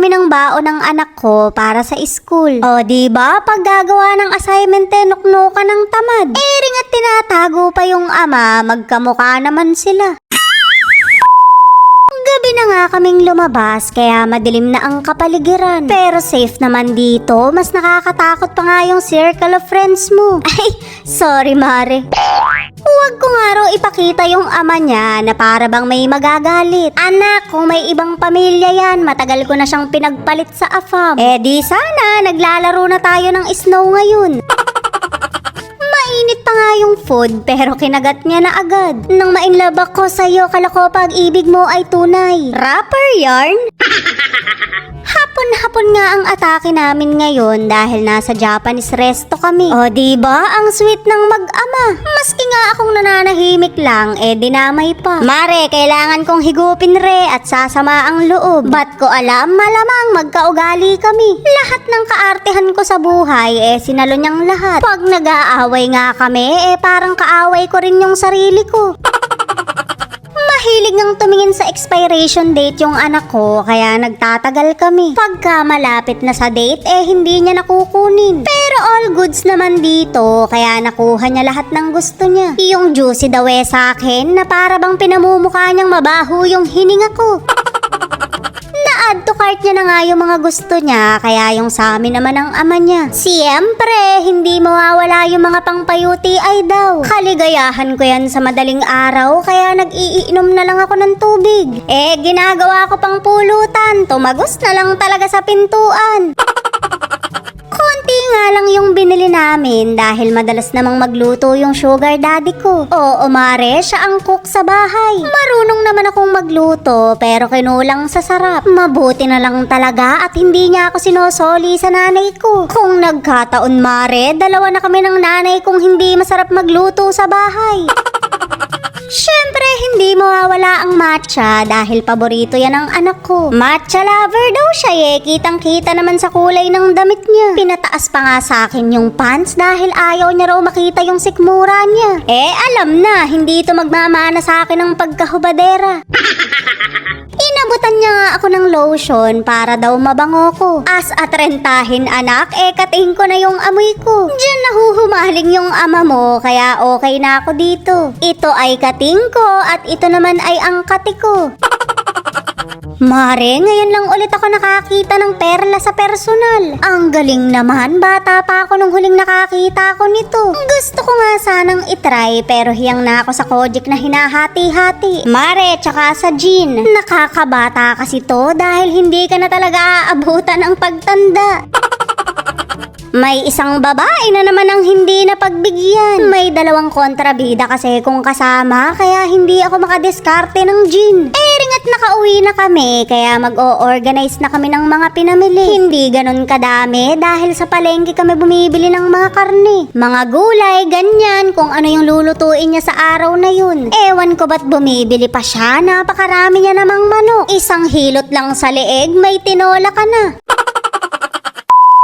kami ng baon ng anak ko para sa school. O diba, pag gagawa ng assignment nuknuka ng tamad. Ring at tinatago pa yung ama, magkamukha naman sila. Gabi na nga kaming lumabas kaya madilim na ang kapaligiran. Pero safe naman dito, mas nakakatakot pa nga yung circle of friends mo. Ay, sorry Mare. Huwag ko nga raw ipakita yung ama niya na para bang may magagalit. Anak, kung may ibang pamilya yan, matagal ko na siyang pinagpalit sa AFAM. Di sana, naglalaro na tayo ng snow ngayon. Mainit pa nga yung food pero kinagat niya na agad. Nang mainlove ako sa'yo, kala ko pag-ibig mo ay tunay. Rapper yarn? Hapon-hapon nga ang atake namin ngayon dahil nasa Japanese resto kami. O diba, ang sweet ng mag-ama. Maski nga akong nananahimik lang, dinamay pa. Mare, kailangan kong higupin re at sasama ang loob. Ba't ko alam, malamang magkaugali kami. Lahat ng kaartehan ko sa buhay, sinalo niyang lahat. Pag nag-aaway nga kami, parang kaaway ko rin yung sarili ko. Mahilig ngang tumingin sa expiration date yung anak ko kaya nagtatagal kami. Pagka malapit na sa date hindi niya nakukunin. Pero all goods naman dito kaya nakuha niya lahat ng gusto niya. Yung juicy daw sa akin na para bang pinamumukha niyang mabaho yung hininga ko. Na-add to cart niya na nga yung mga gusto niya kaya yung sa amin naman ang ama niya. Siyempre, hindi mawawala yung mga pangpayuti ay daw. Kaligayahan ko yan sa madaling araw kaya nag-iinom na lang ako ng tubig. Ginagawa ko pang pulutan, tumagos na lang talaga sa pintuan. Konti nga lang yung binili namin dahil madalas namang magluto yung sugar daddy ko. Oo Mare, siya ang cook sa bahay. Marunong naman akong magluto pero kinulang sa sarap. Mabuti na lang talaga at hindi niya ako sinosoli sa nanay ko. Kung nagkataon Mare, dalawa na kami ng nanay kong hindi masarap magluto sa bahay. Siyempre, hindi mawawala ang matcha dahil paborito yan ng anak ko. Matcha lover daw siya kitang-kita naman sa kulay ng damit niya. Pinataas pa nga sa akin yung pants dahil ayaw niya raw makita yung sikmura niya. Alam na, hindi ito magmamana sa akin ng pagkahubadera. Inabutan niya nga ako ng lotion para daw mabango ko. As atrentahin anak, katiin ko na yung amoy ko. Diyan nahuhumaling yung ama mo, kaya okay na ako dito. Ito ay kating ko at ito naman ay ang kati ko. Mare, ngayon lang ulit ako nakakita ng perla sa personal. Ang galing naman, bata pa ako nung huling nakakita ko nito. Gusto ko nga sanang itry pero hiyang na ako sa Kojic na hinahati-hati. Mare, tsaka sa Jean. Nakakabata kasi to dahil hindi ka na talaga aabutan ng pagtanda. May isang babae na naman ang hindi napagbigyan. May dalawang kontrabida kasi kung kasama kaya hindi ako makadiskarte ng gin. Ring at nakauwi na kami kaya mag-o-organize na kami ng mga pinamili. Hindi ganun kadami dahil sa palengke kami bumibili ng mga karne. Mga gulay, ganyan, kung ano yung lulutuin niya sa araw na yun. Ewan ko ba't bumibili pa siya, napakarami niya namang manok. Isang hilot lang sa leeg, may tinola ka na.